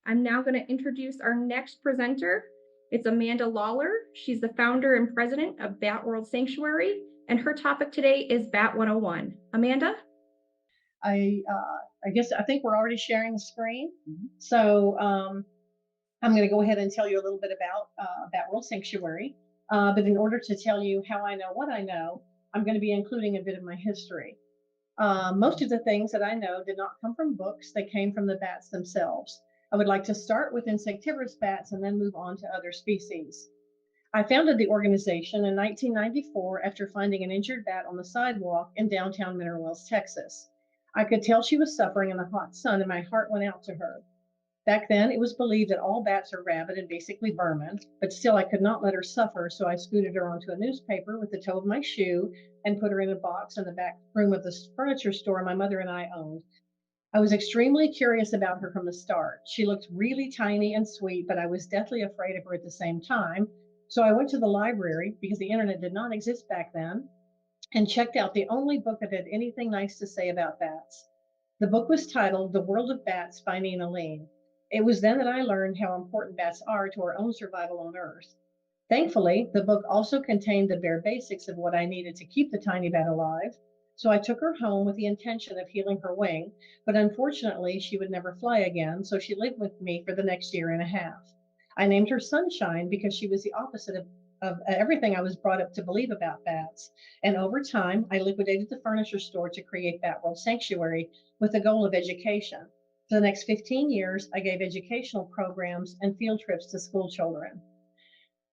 I'm now going to introduce our next presenter. It's Amanda Lollar. She's the founder and president of Bat World Sanctuary, and her topic today is Bat 101. Amanda? I think we're already sharing the screen. So I'm going to go ahead and tell you a little bit about Bat World Sanctuary. But in order to tell you how I know what I know, I'm going to be including a bit of my history. Most of the things that I know did not come from books, they came from the bats themselves. I would like to start with insectivorous bats and then move on to other species. I founded the organization in 1994 after finding an injured bat on the sidewalk in downtown Mineral Wells, Texas. I could tell she was suffering in the hot sun, and my heart went out to her. Back then, it was believed that all bats are rabid and basically vermin, but still I could not let her suffer, so I scooted her onto a newspaper with the toe of my shoe and put her in a box in the back room of the furniture store my mother and I owned. I was extremely curious about her from the start. She looked really tiny and sweet, but I was deathly afraid of her at the same time. So I went to the library, because the internet did not exist back then, and checked out the only book that had anything nice to say about bats. The book was titled The World of Bats by Nina Lean. It was then that I learned how important bats are to our own survival on Earth. Thankfully, the book also contained the bare basics of what I needed to keep the tiny bat alive. So I took her home with the intention of healing her wing, but unfortunately, she would never fly again, so she lived with me for the next year and a half. I named her Sunshine because she was the opposite of everything I was brought up to believe about bats. And over time, I liquidated the furniture store to create Bat World Sanctuary with the goal of education. For the next 15 years, I gave educational programs and field trips to school children.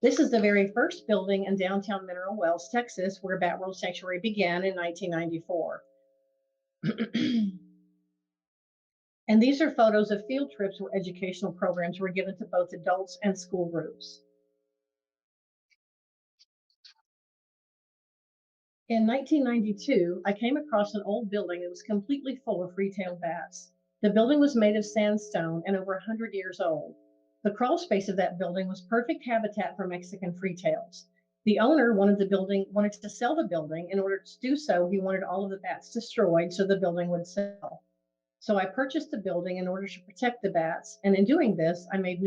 This is the very first building in downtown Mineral Wells, Texas, where Bat World Sanctuary began in 1994. And these are photos of field trips where educational programs were given to both adults and school groups. In 1992, I came across an old building that was completely full of free-tailed bats. The building was made of sandstone and over 100 years old. The crawl space of that building was perfect habitat for Mexican free-tails. The owner wanted to sell the building. In order to do so, he wanted all of the bats destroyed so the building would sell. So I purchased the building in order to protect the bats, and in doing this, I made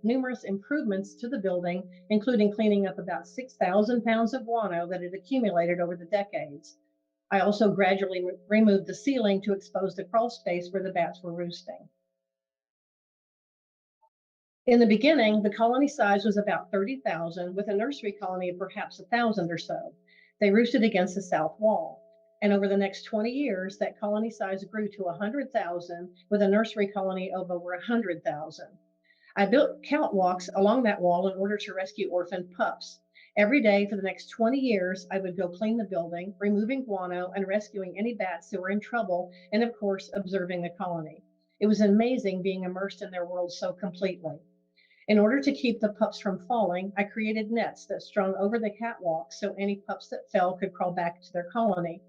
numerous improvements to the building, including cleaning up about 6,000 pounds of guano that had accumulated over the decades. I also gradually removed the ceiling to expose the crawl space where the bats were roosting. In the beginning, the colony size was about 30,000, with a nursery colony of perhaps 1,000 or so. They roosted against the south wall. And over the next 20 years, that colony size grew to 100,000, with a nursery colony of over 100,000. I built catwalks along that wall in order to rescue orphaned pups. Every day for the next 20 years, I would go clean the building, removing guano and rescuing any bats that were in trouble, and of course, observing the colony. It was amazing being immersed in their world so completely. In order to keep the pups from falling, I created nets that strung over the catwalk so any pups that fell could crawl back to their colony.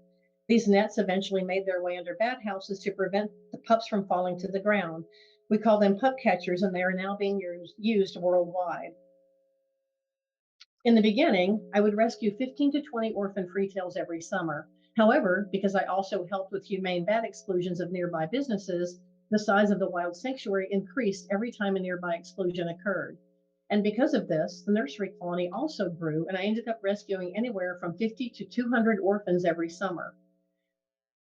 These nets eventually made their way under bat houses to prevent the pups from falling to the ground. We call them pup catchers, and they are now being used worldwide. In the beginning, I would rescue 15 to 20 orphan freetails every summer. However, because I also helped with humane bat exclusions of nearby businesses, the size of the wild sanctuary increased every time a nearby exclusion occurred. And because of this, the nursery colony also grew, and I ended up rescuing anywhere from 50 to 200 orphans every summer.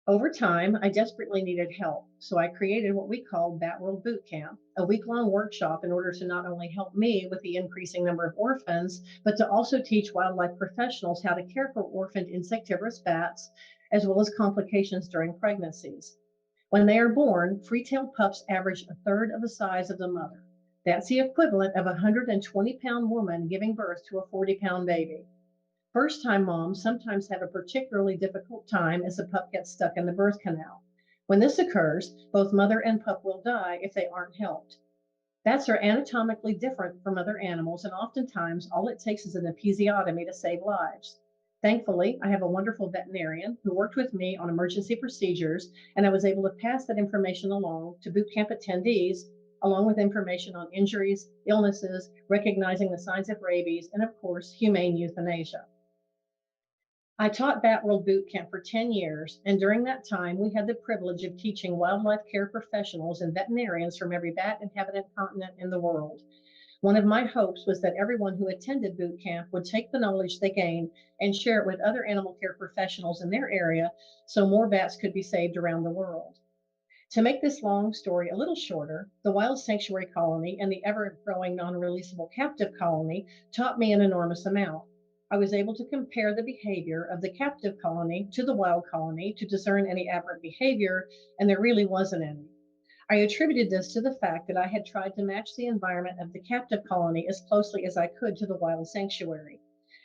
Over time, I desperately needed help, so I created what we called Bat World Boot Camp, a week-long workshop in order to not only help me with the increasing number of orphans, but to also teach wildlife professionals how to care for orphaned insectivorous bats, as well as complications during pregnancies. When they are born, free-tailed pups average a third of the size of the mother. That's the equivalent of a 120-pound woman giving birth to a 40-pound baby. First-time moms sometimes have a particularly difficult time as the pup gets stuck in the birth canal. When this occurs, both mother and pup will die if they aren't helped. Bats are anatomically different from other animals, and oftentimes all it takes is an episiotomy to save lives. Thankfully, I have a wonderful veterinarian who worked with me on emergency procedures, and I was able to pass that information along to boot camp attendees, along with information on injuries, illnesses, recognizing the signs of rabies, and of course, humane euthanasia. I taught Bat World Boot Camp for 10 years, and during that time, we had the privilege of teaching wildlife care professionals and veterinarians from every bat inhabited continent in the world. One of my hopes was that everyone who attended boot camp would take the knowledge they gained and share it with other animal care professionals in their area so more bats could be saved around the world. To make this long story a little shorter, the wild sanctuary colony and the ever-growing non-releasable captive colony taught me an enormous amount. I was able to compare the behavior of the captive colony to the wild colony to discern any aberrant behavior, and there really wasn't any. I attributed this to the fact that I had tried to match the environment of the captive colony as closely as I could to the wild sanctuary.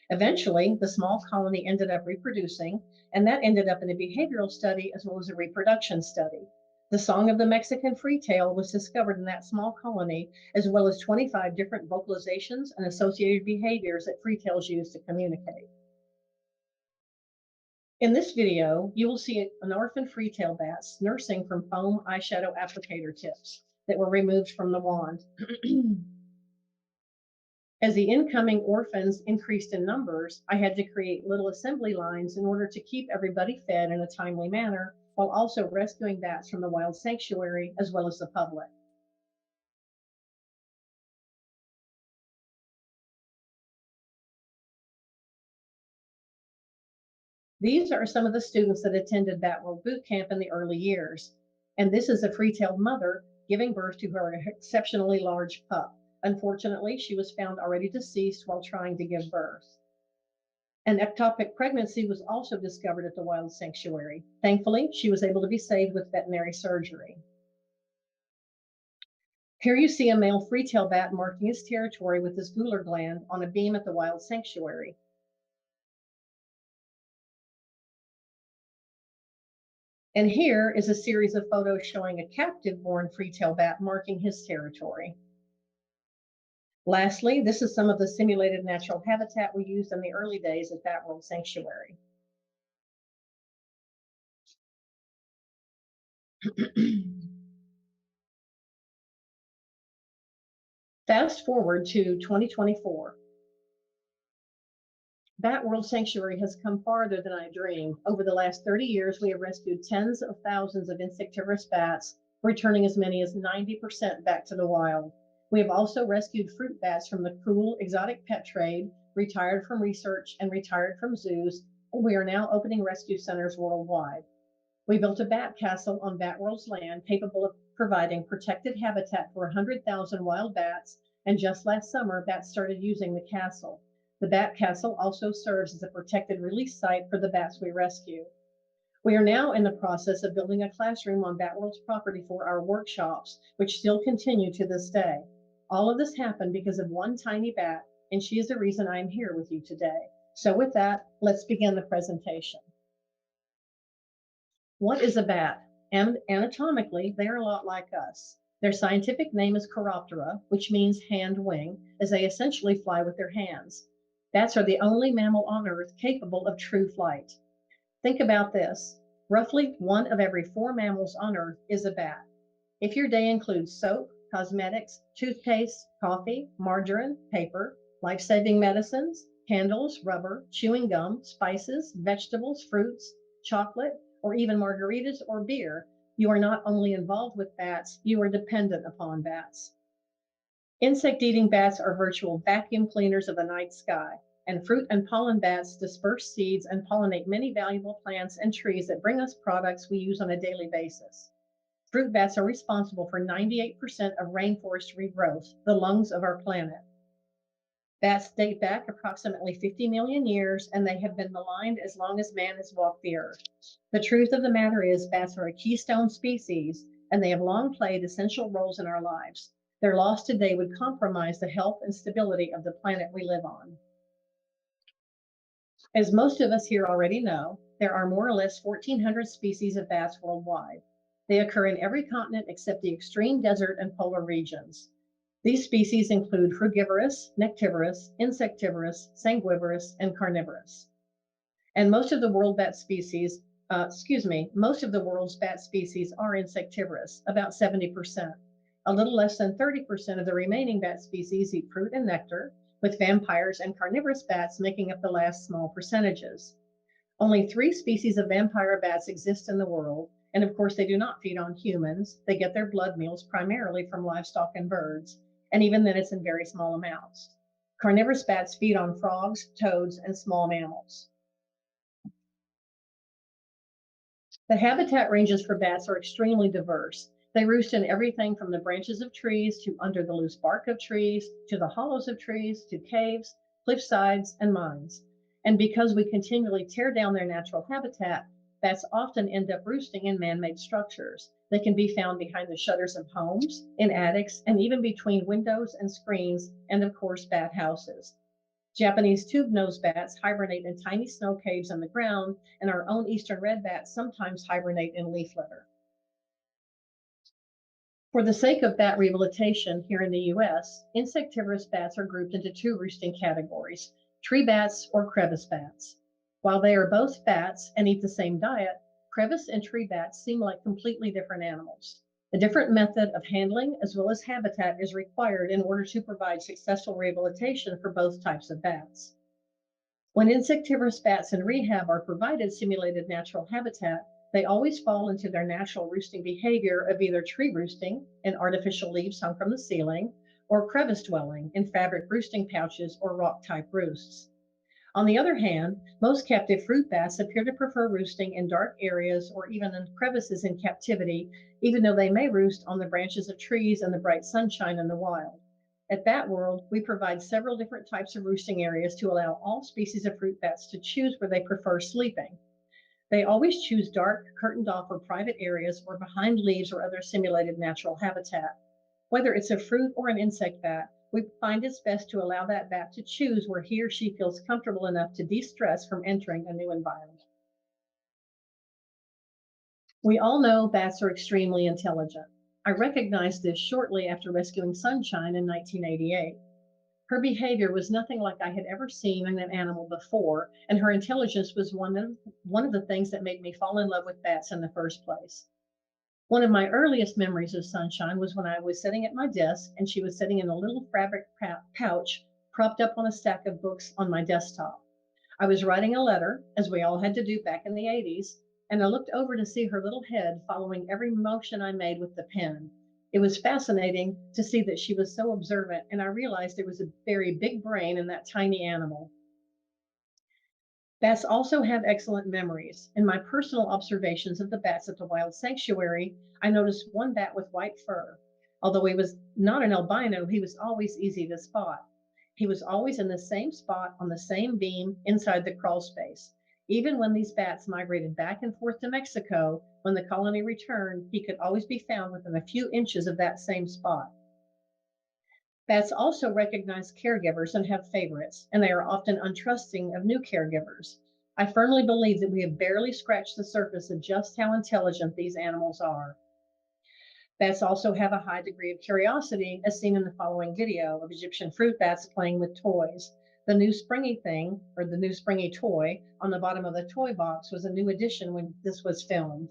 Eventually, the small colony ended up reproducing, and that ended up in a behavioral study as well as a reproduction study. The song of the Mexican freetail was discovered in that small colony, as well as 25 different vocalizations and associated behaviors that freetails use to communicate. In this video, you will see an orphan freetail bat nursing from foam eyeshadow applicator tips that were removed from the wand. As the incoming orphans increased in numbers, I had to create little assembly lines in order to keep everybody fed in a timely manner, while also rescuing bats from the wild sanctuary as well as the public. These are some of the students that attended Bat World Boot Camp in the early years. And this is a free-tailed mother giving birth to her exceptionally large pup. Unfortunately, she was found already deceased while trying to give birth. An ectopic pregnancy was also discovered at the wild sanctuary. Thankfully, she was able to be saved with veterinary surgery. Here you see a male free-tail bat marking his territory with his gular gland on a beam at the wild sanctuary. And here is a series of photos showing a captive-born free-tail bat marking his territory. Lastly, this is some of the simulated natural habitat we used in the early days at Bat World Sanctuary. Fast forward to 2024. Bat World Sanctuary has come farther than I dreamed. Over the last 30 years, we have rescued tens of thousands of insectivorous bats, returning as many as 90% back to the wild. We have also rescued fruit bats from the cruel exotic pet trade, retired from research, and retired from zoos, and we are now opening rescue centers worldwide. We built a bat castle on Bat World's land capable of providing protected habitat for 100,000 wild bats, and just last summer, bats started using the castle. The Bat Castle also serves as a protected release site for the bats we rescue. We are now in the process of building a classroom on Bat World's property for our workshops, which still continue to this day. All of this happened because of one tiny bat, and she is the reason I am here with you today. So with that, let's begin the presentation. What is a bat? Anatomically, they are a lot like us. Their scientific name is Chiroptera, which means hand wing, as they essentially fly with their hands. Bats are the only mammal on Earth capable of true flight. Think about this. Roughly 1 of every 4 mammals on Earth is a bat. If your day includes soap, cosmetics, toothpaste, coffee, margarine, paper, life-saving medicines, candles, rubber, chewing gum, spices, vegetables, fruits, chocolate, or even margaritas or beer, you are not only involved with bats, you are dependent upon bats. Insect-eating bats are virtual vacuum cleaners of the night sky, and fruit and pollen bats disperse seeds and pollinate many valuable plants and trees that bring us products we use on a daily basis. Fruit bats are responsible for 98% of rainforest regrowth, the lungs of our planet. Bats date back approximately 50 million years, and they have been maligned as long as man has walked the earth. The truth of the matter is, bats are a keystone species, and they have long played essential roles in our lives. Their loss today would compromise the health and stability of the planet we live on. As most of us here already know, there are more or less 1,400 species of bats worldwide. They occur in every continent except the extreme desert and polar regions. These species include frugivorous, nectivorous, insectivorous, sanguivorous, and carnivorous. And most of the world's bat species are insectivorous, about 70%. A little less than 30% of the remaining bat species eat fruit and nectar, with vampires and carnivorous bats making up the last small percentages. Only 3 species of vampire bats exist in the world, and of course, they do not feed on humans. They get their blood meals primarily from livestock and birds, and even then, it's in very small amounts. Carnivorous bats feed on frogs, toads, and small mammals. The habitat ranges for bats are extremely diverse. They roost in everything from the branches of trees to under the loose bark of trees to the hollows of trees to caves, cliff sides, and mines. And because we continually tear down their natural habitat, bats often end up roosting in man-made structures. They can be found behind the shutters of homes, in attics, and even between windows and screens, and of course, bat houses. Japanese tube-nosed bats hibernate in tiny snow caves on the ground, and our own eastern red bats sometimes hibernate in leaf litter. For the sake of bat rehabilitation here in the US, insectivorous bats are grouped into 2 roosting categories, tree bats or crevice bats. While they are both bats and eat the same diet, crevice and tree bats seem like completely different animals. A different method of handling as well as habitat is required in order to provide successful rehabilitation for both types of bats. When insectivorous bats in rehab are provided simulated natural habitat, they always fall into their natural roosting behavior of either tree roosting in artificial leaves hung from the ceiling, or crevice dwelling in fabric roosting pouches or rock-type roosts. On the other hand, most captive fruit bats appear to prefer roosting in dark areas or even in crevices in captivity, even though they may roost on the branches of trees in the bright sunshine in the wild. At Bat World, we provide several different types of roosting areas to allow all species of fruit bats to choose where they prefer sleeping. They always choose dark, curtained off or private areas or behind leaves or other simulated natural habitat. Whether it's a fruit or an insect bat, we find it's best to allow that bat to choose where he or she feels comfortable enough to de-stress from entering a new environment. We all know bats are extremely intelligent. I recognized this shortly after rescuing Sunshine in 1988. Her behavior was nothing like I had ever seen in an animal before, and her intelligence was one of the things that made me fall in love with bats in the first place. One of my earliest memories of Sunshine was when I was sitting at my desk and she was sitting in a little fabric pouch propped up on a stack of books on my desktop. I was writing a letter, as we all had to do back in the 80s, and I looked over to see her little head following every motion I made with the pen. It was fascinating to see that she was so observant, and I realized there was a very big brain in that tiny animal. Bats also have excellent memories. In my personal observations of the bats at the Wild Sanctuary, I noticed one bat with white fur. Although he was not an albino, he was always easy to spot. He was always in the same spot on the same beam inside the crawl space. Even when these bats migrated back and forth to Mexico, when the colony returned, he could always be found within a few inches of that same spot. Bats also recognize caregivers and have favorites, and they are often untrusting of new caregivers. I firmly believe that we have barely scratched the surface of just how intelligent these animals are. Bats also have a high degree of curiosity, as seen in the following video of Egyptian fruit bats playing with toys. The new springy thing, or the new springy toy, on the bottom of the toy box was a new addition when this was filmed.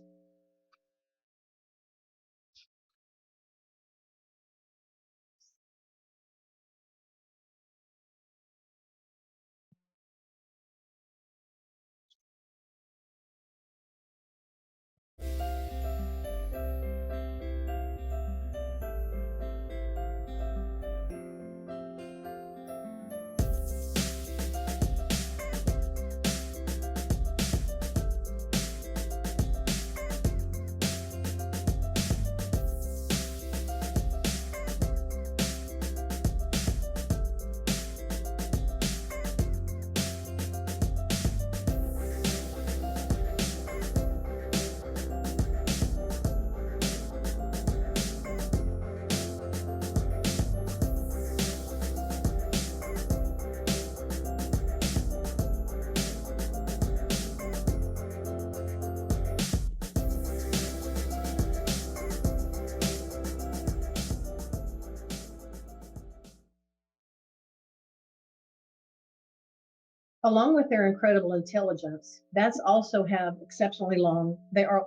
Along with their incredible intelligence, bats also have exceptionally long, they are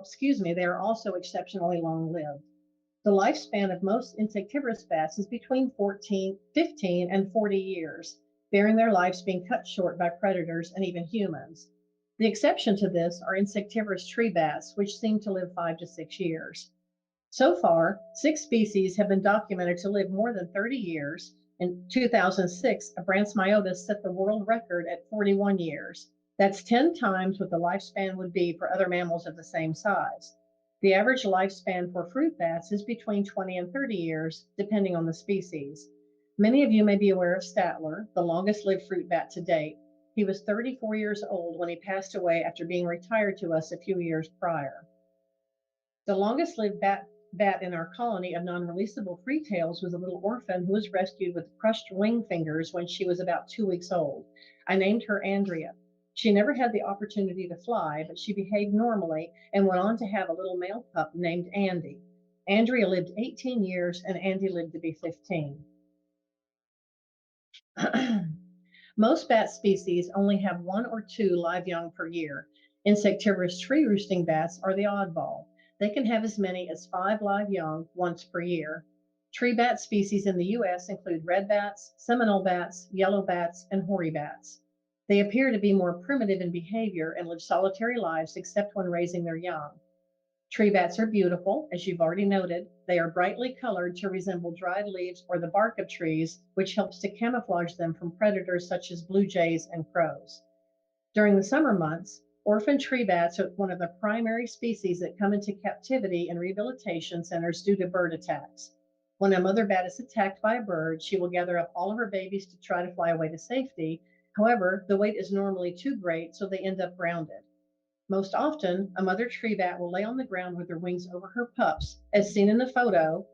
also exceptionally long lived. The lifespan of most insectivorous bats is between 15 and 40 years, bearing their lives being cut short by predators and even humans. The exception to this are insectivorous tree bats, which seem to live 5 to 6 years. So far, 6 species have been documented to live more than 30 years. In 2006, a Branchmyotis set the world record at 41 years. That's 10 times what the lifespan would be for other mammals of the same size. The average lifespan for fruit bats is between 20 and 30 years, depending on the species. Many of you may be aware of Statler, the longest lived fruit bat to date. He was 34 years old when he passed away after being retired to us a few years prior. The longest lived bat in our colony of non-releasable freetails was a little orphan who was rescued with crushed wing fingers when she was about 2 weeks old. I named her Andrea. She never had the opportunity to fly, but she behaved normally and went on to have a little male pup named Andy. Andrea lived 18 years and Andy lived to be 15. Most bat species only have 1 or 2 live young per year. Insectivorous tree roosting bats are the oddball. They can have as many as 5 live young once per year. Tree bat species in the U.S. include red bats, Seminole bats, yellow bats, and hoary bats. They appear to be more primitive in behavior and live solitary lives except when raising their young. Tree bats are beautiful, as you've already noted. They are brightly colored to resemble dried leaves or the bark of trees, which helps to camouflage them from predators such as blue jays and crows. During the summer months, orphan tree bats are one of the primary species that come into captivity in rehabilitation centers due to bird attacks. When a mother bat is attacked by a bird, she will gather up all of her babies to try to fly away to safety. However, the weight is normally too great, so they end up grounded. Most often, a mother tree bat will lay on the ground with her wings over her pups, as seen in the photo,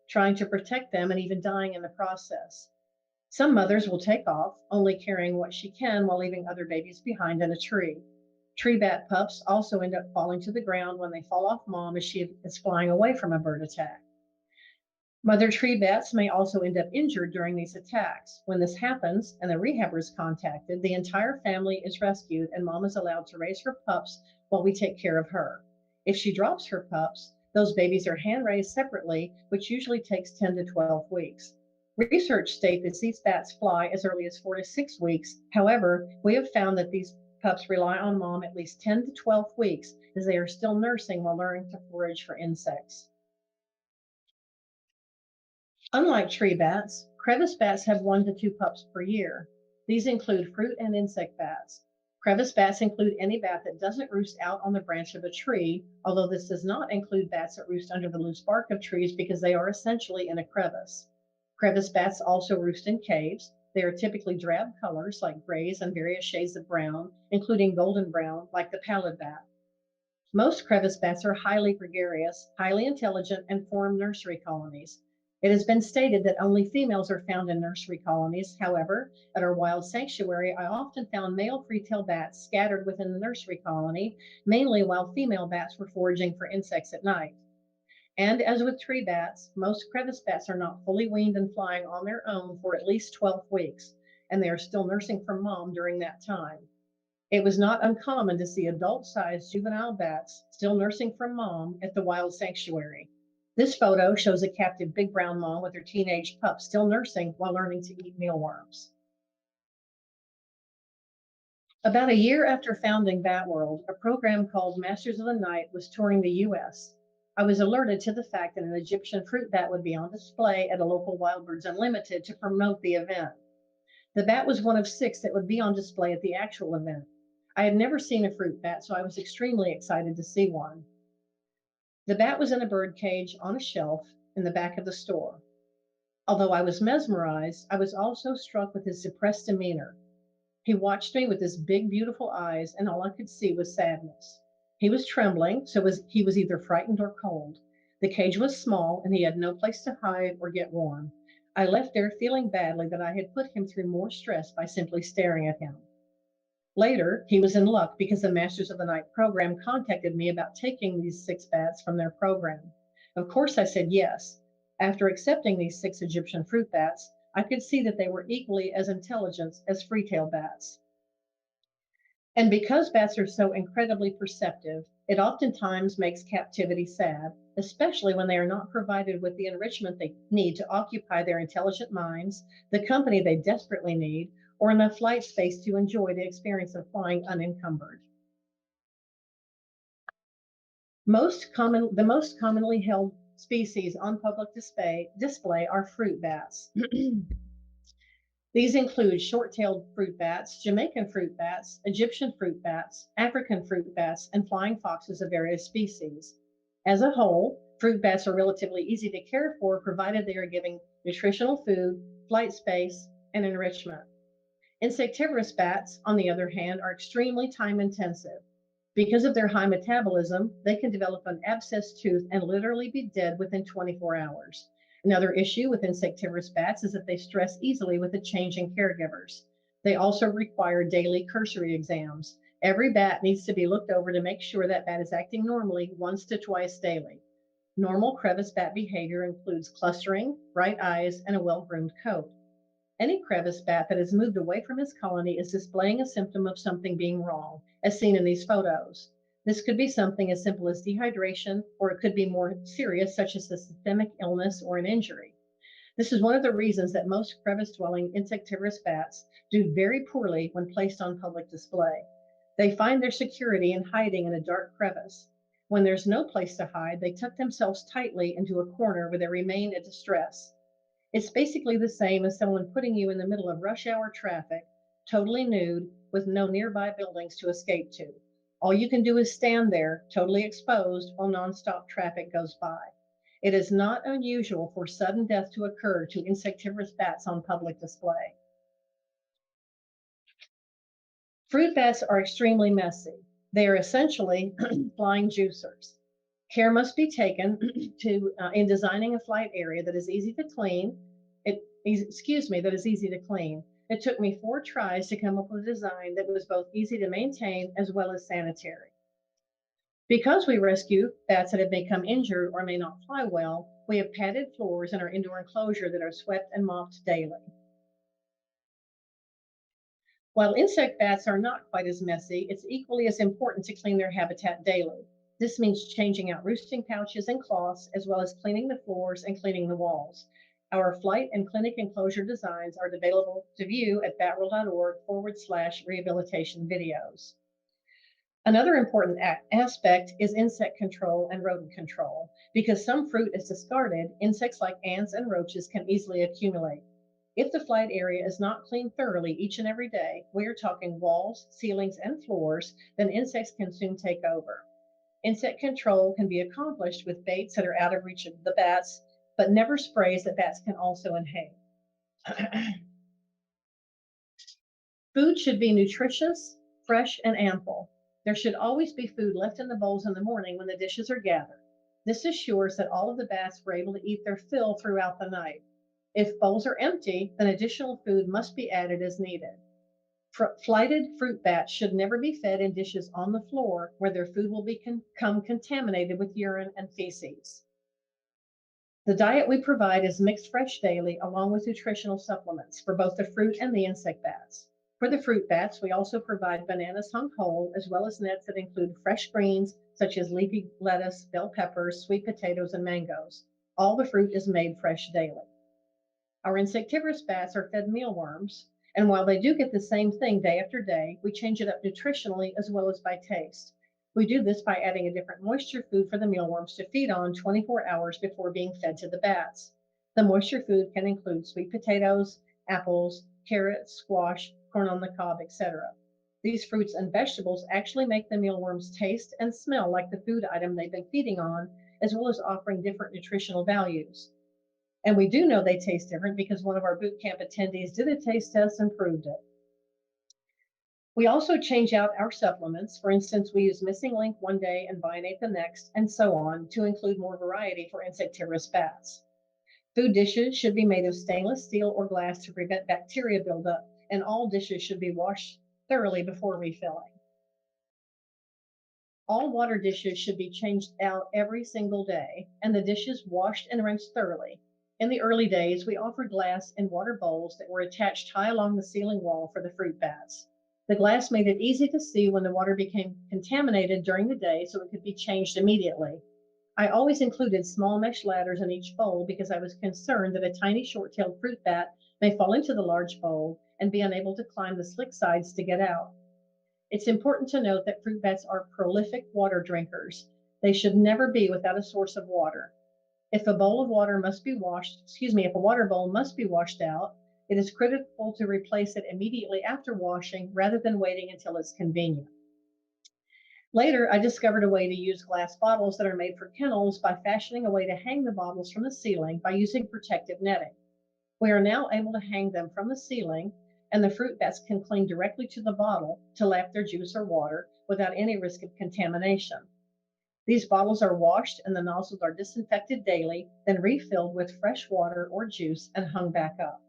trying to protect them and even dying in the process. Some mothers will take off, only carrying what she can while leaving other babies behind in a tree. Tree bat pups also end up falling to the ground when they fall off mom as she is flying away from a bird attack. Mother tree bats may also end up injured during these attacks. When this happens and the rehabber is contacted, the entire family is rescued and mom is allowed to raise her pups while we take care of her. If she drops her pups, those babies are hand raised separately, which usually takes 10 to 12 weeks. Research states that these bats fly as early as 4 to 6 weeks. However, we have found that these pups rely on mom at least 10 to 12 weeks as they are still nursing while learning to forage for insects. Unlike tree bats, crevice bats have 1 to 2 pups per year. These include fruit and insect bats. Crevice bats include any bat that doesn't roost out on the branch of a tree, although this does not include bats that roost under the loose bark of trees because they are essentially in a crevice. Crevice bats also roost in caves. They are typically drab colors like grays and various shades of brown, including golden brown, like the pallid bat. Most crevice bats are highly gregarious, highly intelligent, and form nursery colonies. It has been stated that only females are found in nursery colonies. However, at our wild sanctuary, I often found male free-tailed bats scattered within the nursery colony, mainly while female bats were foraging for insects at night. And as with tree bats, most crevice bats are not fully weaned and flying on their own for at least 12 weeks, and they are still nursing from mom during that time. It was not uncommon to see adult-sized juvenile bats still nursing from mom at the wild sanctuary. This photo shows a captive big brown mom with her teenage pup still nursing while learning to eat mealworms. About a year after founding Bat World, a program called Masters of the Night was touring the U.S. I was alerted to the fact that an Egyptian fruit bat would be on display at a local Wild Birds Unlimited to promote the event. The bat was one of 6 that would be on display at the actual event. I had never seen a fruit bat, so I was extremely excited to see one. The bat was in a bird cage on a shelf in the back of the store. Although I was mesmerized, I was also struck with his suppressed demeanor. He watched me with his big, beautiful eyes, and all I could see was sadness. He was trembling, so he was either frightened or cold. The cage was small, and he had no place to hide or get warm. I left there feeling badly that I had put him through more stress by simply staring at him. Later, he was in luck because the Masters of the Night program contacted me about taking these 6 bats from their program. Of course, I said yes. After accepting these 6 Egyptian fruit bats, I could see that they were equally as intelligent as free-tailed bats. And because bats are so incredibly perceptive, it oftentimes makes captivity sad, especially when they are not provided with the enrichment they need to occupy their intelligent minds, the company they desperately need, or enough flight space to enjoy the experience of flying unencumbered. The most commonly held species on public display are fruit bats. These include short-tailed fruit bats, Jamaican fruit bats, Egyptian fruit bats, African fruit bats, and flying foxes of various species. As a whole, fruit bats are relatively easy to care for, provided they are giving nutritional food, flight space, and enrichment. Insectivorous bats, on the other hand, are extremely time intensive. Because of their high metabolism, they can develop an abscessed tooth and literally be dead within 24 hours. Another issue with insectivorous bats is that they stress easily with the changing caregivers. They also require daily cursory exams. Every bat needs to be looked over to make sure that bat is acting normally once to twice daily. Normal crevice bat behavior includes clustering, bright eyes, and a well-groomed coat. Any crevice bat that has moved away from his colony is displaying a symptom of something being wrong, as seen in these photos. This could be something as simple as dehydration, or it could be more serious, such as a systemic illness or an injury. This is one of the reasons that most crevice-dwelling insectivorous bats do very poorly when placed on public display. They find their security in hiding in a dark crevice. When there's no place to hide, they tuck themselves tightly into a corner where they remain at distress. It's basically the same as someone putting you in the middle of rush hour traffic, totally nude, with no nearby buildings to escape to. All you can do is stand there, totally exposed, while nonstop traffic goes by. It is not unusual for sudden death to occur to insectivorous bats on public display. Fruit bats are extremely messy. They are essentially flying juicers. Care must be taken in designing a flight area that is easy to clean. That is easy to clean. It took me 4 tries to come up with a design that was both easy to maintain as well as sanitary. Because we rescue bats that have become injured or may not fly well, we have padded floors in our indoor enclosure that are swept and mopped daily. While insect bats are not quite as messy, it's equally as important to clean their habitat daily. This means changing out roosting pouches and cloths, as well as cleaning the floors and cleaning the walls. Our flight and clinic enclosure designs are available to view at batworld.org/rehabilitation videos. Another important aspect is insect control and rodent control. Because some fruit is discarded, insects like ants and roaches can easily accumulate. If the flight area is not cleaned thoroughly each and every day, we are talking walls, ceilings, and floors, then insects can soon take over. Insect control can be accomplished with baits that are out of reach of the bats, but never sprays that bats can also inhale. Food should be nutritious, fresh, and ample. There should always be food left in the bowls in the morning when the dishes are gathered. This assures that all of the bats were able to eat their fill throughout the night. If bowls are empty, then additional food must be added as needed. Flighted fruit bats should never be fed in dishes on the floor where their food will become contaminated with urine and feces. The diet we provide is mixed fresh daily along with nutritional supplements for both the fruit and the insect bats. For the fruit bats, we also provide bananas hung whole, as well as nets that include fresh greens such as leafy lettuce, bell peppers, sweet potatoes, and mangoes. All the fruit is made fresh daily. Our insectivorous bats are fed mealworms, and while they do get the same thing day after day, we change it up nutritionally as well as by taste. We do this by adding a different moisture food for the mealworms to feed on 24 hours before being fed to the bats. The moisture food can include sweet potatoes, apples, carrots, squash, corn on the cob, etc. These fruits and vegetables actually make the mealworms taste and smell like the food item they've been feeding on, as well as offering different nutritional values. And we do know they taste different because one of our boot camp attendees did a taste test and proved it. We also change out our supplements. For instance, we use Missing Link one day and Bionate the next, and so on, to include more variety for insectivorous bats. Food dishes should be made of stainless steel or glass to prevent bacteria buildup, and all dishes should be washed thoroughly before refilling. All water dishes should be changed out every single day, and the dishes washed and rinsed thoroughly. In the early days, we offered glass in water bowls that were attached high along the ceiling wall for the fruit bats. The glass made it easy to see when the water became contaminated during the day, so it could be changed immediately. I always included small mesh ladders in each bowl because I was concerned that a tiny short-tailed fruit bat may fall into the large bowl and be unable to climb the slick sides to get out. It's important to note that fruit bats are prolific water drinkers. They should never be without a source of water. If a water bowl must be washed out, it is critical to replace it immediately after washing rather than waiting until it's convenient. Later, I discovered a way to use glass bottles that are made for kennels by fashioning a way to hang the bottles from the ceiling by using protective netting. We are now able to hang them from the ceiling, and the fruit bats can cling directly to the bottle to lap their juice or water without any risk of contamination. These bottles are washed and the nozzles are disinfected daily, then refilled with fresh water or juice and hung back up.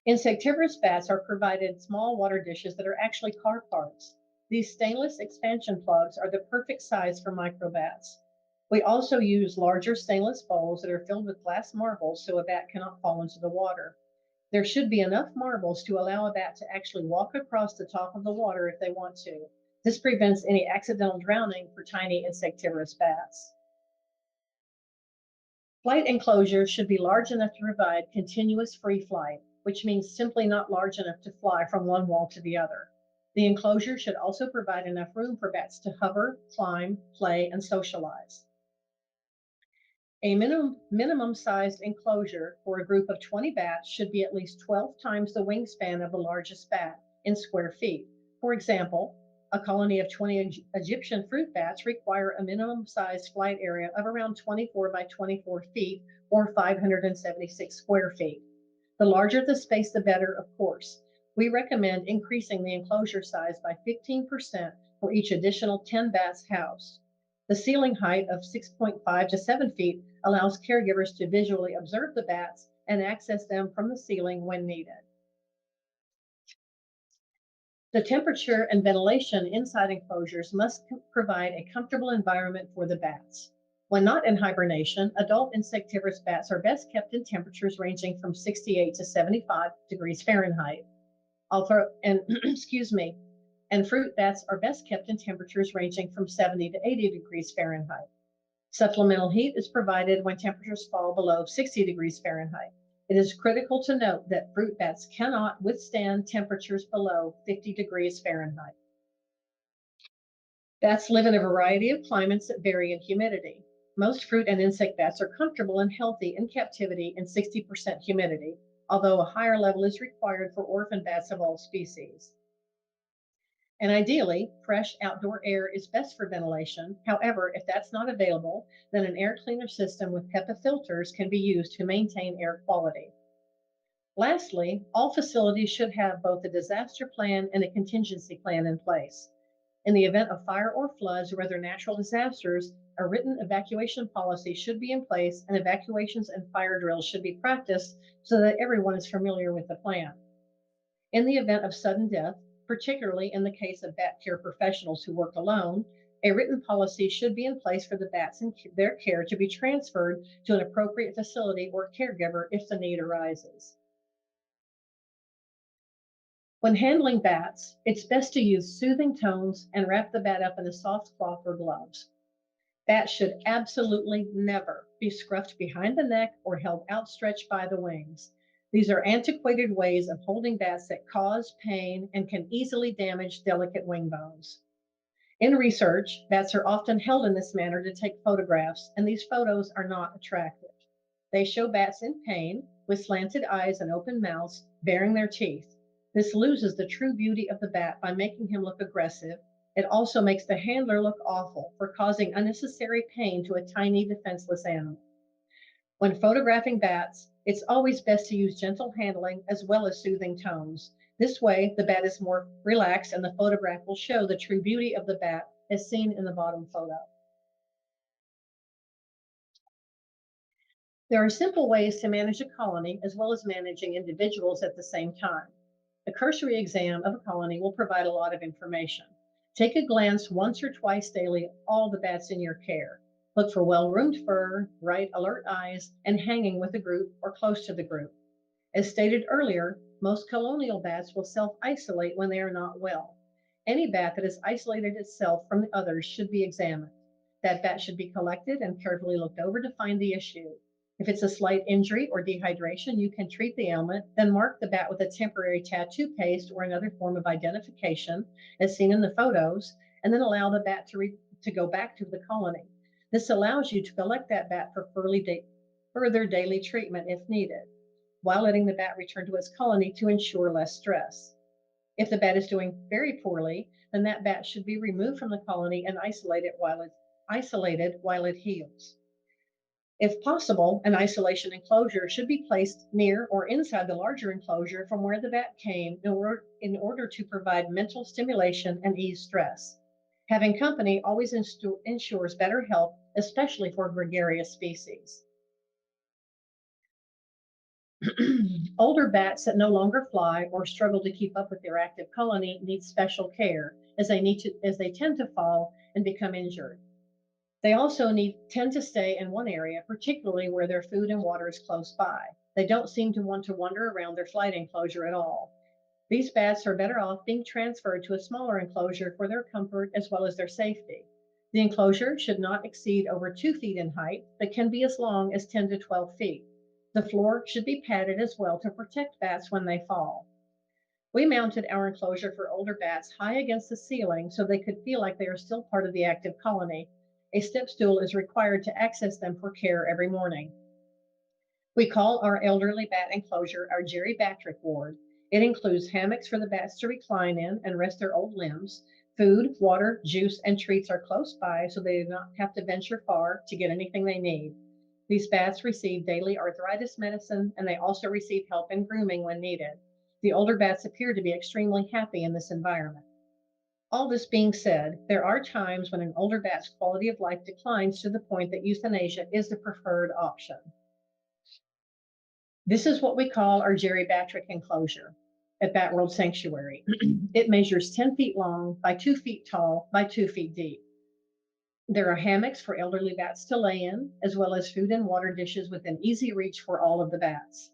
Insectivorous bats are provided small water dishes that are actually car parts. These stainless expansion plugs are the perfect size for microbats. We also use larger stainless bowls that are filled with glass marbles so a bat cannot fall into the water. There should be enough marbles to allow a bat to actually walk across the top of the water if they want to. This prevents any accidental drowning for tiny insectivorous bats. Flight enclosures should be large enough to provide continuous free flight, which means simply not large enough to fly from one wall to the other. The enclosure should also provide enough room for bats to hover, climb, play, and socialize. A minimum sized enclosure for a group of 20 bats should be at least 12 times the wingspan of the largest bat in square feet. For example, a colony of 20 Egyptian fruit bats require a minimum sized flight area of around 24 by 24 feet or 576 square feet. The larger the space, the better, of course. We recommend increasing the enclosure size by 15% for each additional 10 bats housed. The ceiling height of 6.5 to 7 feet allows caregivers to visually observe the bats and access them from the ceiling when needed. The temperature and ventilation inside enclosures must provide a comfortable environment for the bats. When not in hibernation, adult insectivorous bats are best kept in temperatures ranging from 68 to 75 degrees Fahrenheit. And fruit bats are best kept in temperatures ranging from 70 to 80 degrees Fahrenheit. Supplemental heat is provided when temperatures fall below 60 degrees Fahrenheit. It is critical to note that fruit bats cannot withstand temperatures below 50 degrees Fahrenheit. Bats live in a variety of climates that vary in humidity. Most fruit and insect bats are comfortable and healthy in captivity in 60% humidity, although a higher level is required for orphan bats of all species. And ideally, fresh outdoor air is best for ventilation. However, if that's not available, then an air cleaner system with HEPA filters can be used to maintain air quality. Lastly, all facilities should have both a disaster plan and a contingency plan in place. In the event of fire or floods or other natural disasters, a written evacuation policy should be in place and evacuations and fire drills should be practiced so that everyone is familiar with the plan. In the event of sudden death, particularly in the case of bat care professionals who work alone, a written policy should be in place for the bats in their care to be transferred to an appropriate facility or caregiver if the need arises. When handling bats, it's best to use soothing tones and wrap the bat up in a soft cloth or gloves. Bats should absolutely never be scruffed behind the neck or held outstretched by the wings. These are antiquated ways of holding bats that cause pain and can easily damage delicate wing bones. In research, bats are often held in this manner to take photographs, and these photos are not attractive. They show bats in pain, with slanted eyes and open mouths, baring their teeth. This loses the true beauty of the bat by making him look aggressive. It also makes the handler look awful for causing unnecessary pain to a tiny, defenseless animal. When photographing bats, it's always best to use gentle handling as well as soothing tones. This way, the bat is more relaxed and the photograph will show the true beauty of the bat as seen in the bottom photo. There are simple ways to manage a colony as well as managing individuals at the same time. A cursory exam of a colony will provide a lot of information. Take a glance once or twice daily at all the bats in your care. Look for well-groomed fur, bright, alert eyes, and hanging with the group or close to the group. As stated earlier, most colonial bats will self-isolate when they are not well. Any bat that has isolated itself from the others should be examined. That bat should be collected and carefully looked over to find the issue. If it's a slight injury or dehydration, you can treat the ailment, then mark the bat with a temporary tattoo paste or another form of identification, as seen in the photos, and then allow the bat to go back to the colony. This allows you to collect that bat for further daily treatment if needed, while letting the bat return to its colony to ensure less stress. If the bat is doing very poorly, then that bat should be removed from the colony and isolated while it heals. If possible, an isolation enclosure should be placed near or inside the larger enclosure from where the bat came in order to provide mental stimulation and ease stress. Having company always ensures better health, especially for gregarious species. Older bats that no longer fly or struggle to keep up with their active colony need special care as they tend to fall and become injured. They also tend to stay in one area, particularly where their food and water is close by. They don't seem to want to wander around their flight enclosure at all. These bats are better off being transferred to a smaller enclosure for their comfort as well as their safety. The enclosure should not exceed over 2 feet in height, but can be as long as 10 to 12 feet. The floor should be padded as well to protect bats when they fall. We mounted our enclosure for older bats high against the ceiling so they could feel like they are still part of the active colony. A step stool is required to access them for care every morning. We call our elderly bat enclosure our geriatric ward. It includes hammocks for the bats to recline in and rest their old limbs. Food, water, juice, and treats are close by so they do not have to venture far to get anything they need. These bats receive daily arthritis medicine, and they also receive help in grooming when needed. The older bats appear to be extremely happy in this environment. All this being said, there are times when an older bat's quality of life declines to the point that euthanasia is the preferred option. This is what we call our geriatric enclosure at Bat World Sanctuary. It measures 10 feet long by 2 feet tall by 2 feet deep. There are hammocks for elderly bats to lay in, as well as food and water dishes within easy reach for all of the bats.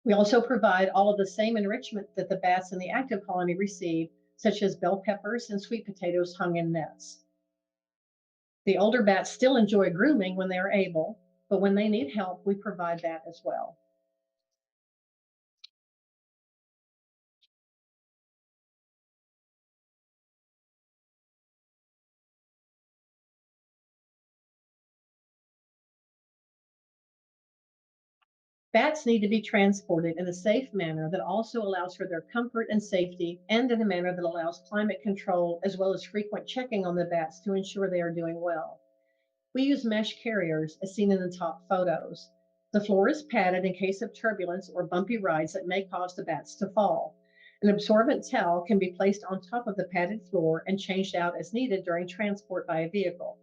We also provide all of the same enrichment that the bats in the active colony receive, such as bell peppers and sweet potatoes hung in nets. The older bats still enjoy grooming when they are able, but when they need help, we provide that as well. Bats need to be transported in a safe manner that also allows for their comfort and safety, and in a manner that allows climate control as well as frequent checking on the bats to ensure they are doing well. We use mesh carriers as seen in the top photos. The floor is padded in case of turbulence or bumpy rides that may cause the bats to fall. An absorbent towel can be placed on top of the padded floor and changed out as needed during transport by a vehicle.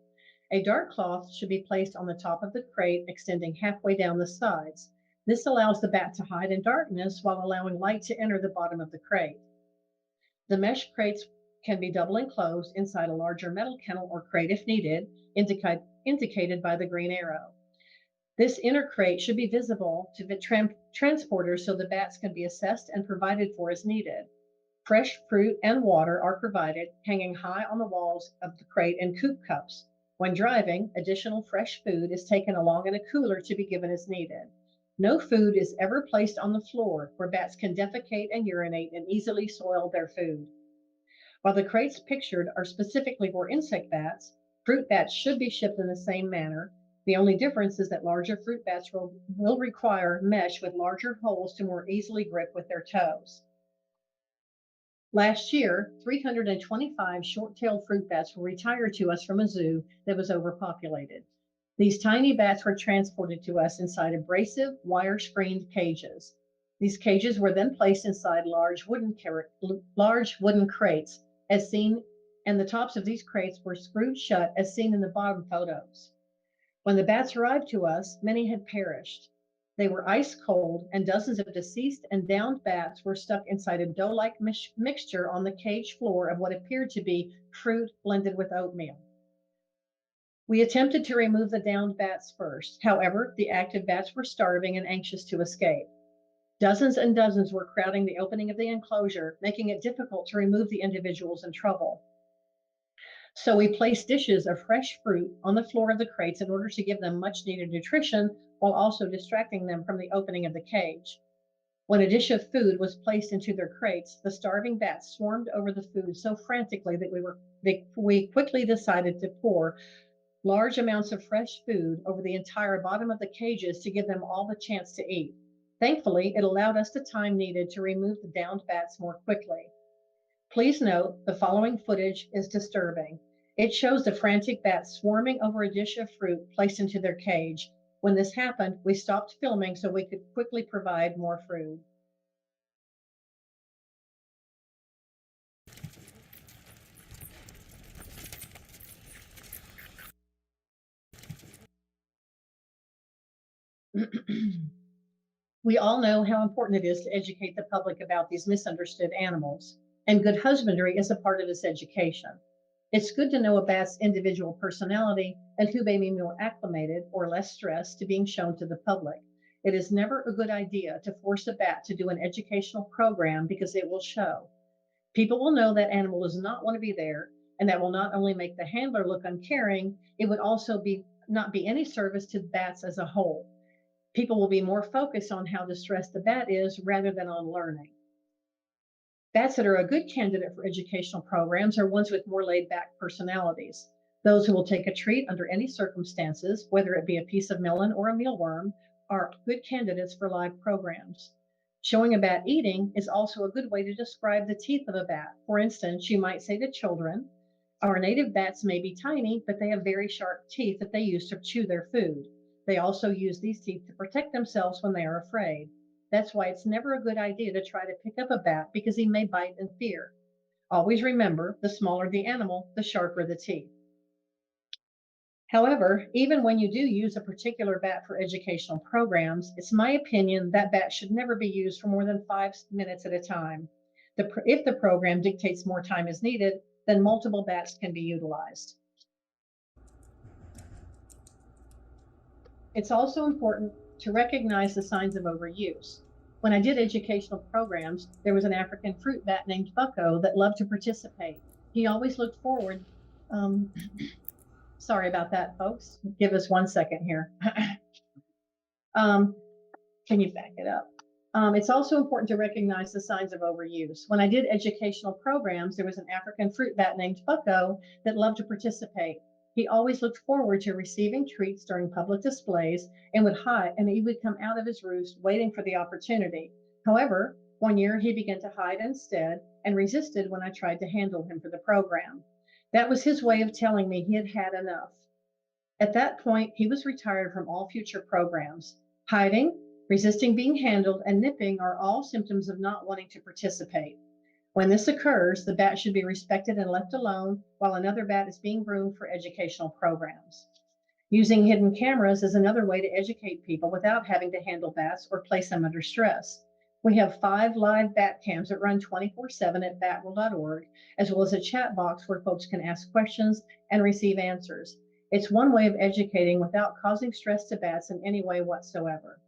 A dark cloth should be placed on the top of the crate, extending halfway down the sides. This allows the bat to hide in darkness while allowing light to enter the bottom of the crate. The mesh crates can be double enclosed inside a larger metal kennel or crate if needed, indicated by the green arrow. This inner crate should be visible to the transporters so the bats can be assessed and provided for as needed. Fresh fruit and water are provided, hanging high on the walls of the crate in coop cups. When driving, additional fresh food is taken along in a cooler to be given as needed. No food is ever placed on the floor where bats can defecate and urinate and easily soil their food. While the crates pictured are specifically for insect bats, fruit bats should be shipped in the same manner. The only difference is that larger fruit bats will require mesh with larger holes to more easily grip with their toes. Last year, 325 short-tailed fruit bats were retired to us from a zoo that was overpopulated. These tiny bats were transported to us inside abrasive, wire-screened cages. These cages were then placed inside large wooden crates, as seen, and the tops of these crates were screwed shut, as seen in the bottom photos. When the bats arrived to us, many had perished. They were ice cold, and dozens of deceased and downed bats were stuck inside a dough-like mixture on the cage floor of what appeared to be fruit blended with oatmeal. We attempted to remove the downed bats first. However, the active bats were starving and anxious to escape. Dozens and dozens were crowding the opening of the enclosure, making it difficult to remove the individuals in trouble. So we placed dishes of fresh fruit on the floor of the crates in order to give them much needed nutrition while also distracting them from the opening of the cage. When a dish of food was placed into their crates, the starving bats swarmed over the food so frantically that we quickly decided to pour large amounts of fresh food over the entire bottom of the cages to give them all the chance to eat. Thankfully, it allowed us the time needed to remove the downed bats more quickly. Please note the following footage is disturbing. It shows the frantic bats swarming over a dish of fruit placed into their cage. When this happened, we stopped filming so we could quickly provide more food. We all know how important it is to educate the public about these misunderstood animals, and good husbandry is a part of this education. It's good to know a bat's individual personality and who may be more acclimated or less stressed to being shown to the public. It is never a good idea to force a bat to do an educational program because it will show. People will know that animal does not want to be there, and that will not only make the handler look uncaring, it would also not be any service to bats as a whole. People will be more focused on how distressed the bat is rather than on learning. Bats that are a good candidate for educational programs are ones with more laid back personalities. Those who will take a treat under any circumstances, whether it be a piece of melon or a mealworm, are good candidates for live programs. Showing a bat eating is also a good way to describe the teeth of a bat. For instance, you might say to children, our native bats may be tiny, but they have very sharp teeth that they use to chew their food. They also use these teeth to protect themselves when they are afraid. That's why it's never a good idea to try to pick up a bat because he may bite in fear. Always remember, the smaller the animal, the sharper the teeth. However, even when you do use a particular bat for educational programs, it's my opinion that bat should never be used for more than 5 minutes at a time. If the program dictates more time is needed, then multiple bats can be utilized. It's also important to recognize the signs of overuse. When I did educational programs, there was an African fruit bat named Bucko that loved to participate. He always looked forward. Sorry about that, folks. Give us 1 second here. Can you back it up? It's also important to recognize the signs of overuse. When I did educational programs, there was an African fruit bat named Bucko that loved to participate. He always looked forward to receiving treats during public displays and would hide, and he would come out of his roost waiting for the opportunity. However, one year he began to hide instead and resisted when I tried to handle him for the program. That was his way of telling me he had had enough. At that point, he was retired from all future programs. Hiding, resisting being handled, and nipping are all symptoms of not wanting to participate. When this occurs, the bat should be respected and left alone while another bat is being groomed for educational programs. Using hidden cameras is another way to educate people without having to handle bats or place them under stress. We have 5 live bat cams that run 24/7 at batworld.org, as well as a chat box where folks can ask questions and receive answers. It's one way of educating without causing stress to bats in any way whatsoever.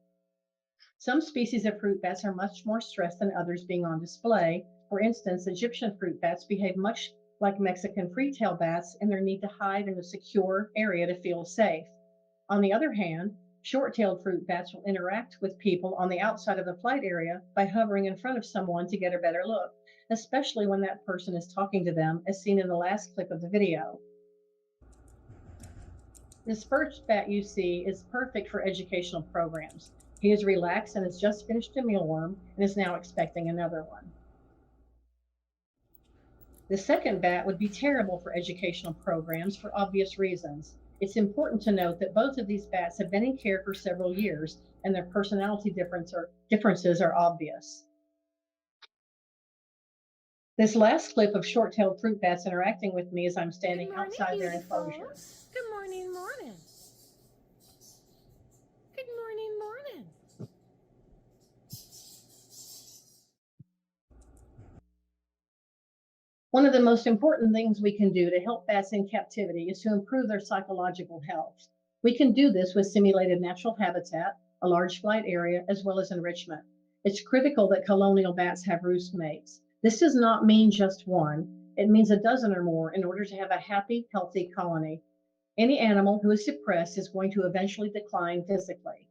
Some species of fruit bats are much more stressed than others being on display. For instance, Egyptian fruit bats behave much like Mexican free-tail bats in their need to hide in a secure area to feel safe. On the other hand, short-tailed fruit bats will interact with people on the outside of the flight area by hovering in front of someone to get a better look, especially when that person is talking to them, as seen in the last clip of the video. This first bat you see is perfect for educational programs. He is relaxed and has just finished a mealworm and is now expecting another one. The second bat would be terrible for educational programs for obvious reasons. It's important to note that both of these bats have been in care for several years and their personality differences are obvious. This last clip of short-tailed fruit bats interacting with me as I'm standing outside their enclosure. Good morning, morning. Good morning, morning. One of the most important things we can do to help bats in captivity is to improve their psychological health. We can do this with simulated natural habitat, a large flight area, as well as enrichment. It's critical that colonial bats have roost mates. This does not mean just one. It means a dozen or more in order to have a happy, healthy colony. Any animal who is suppressed is going to eventually decline physically.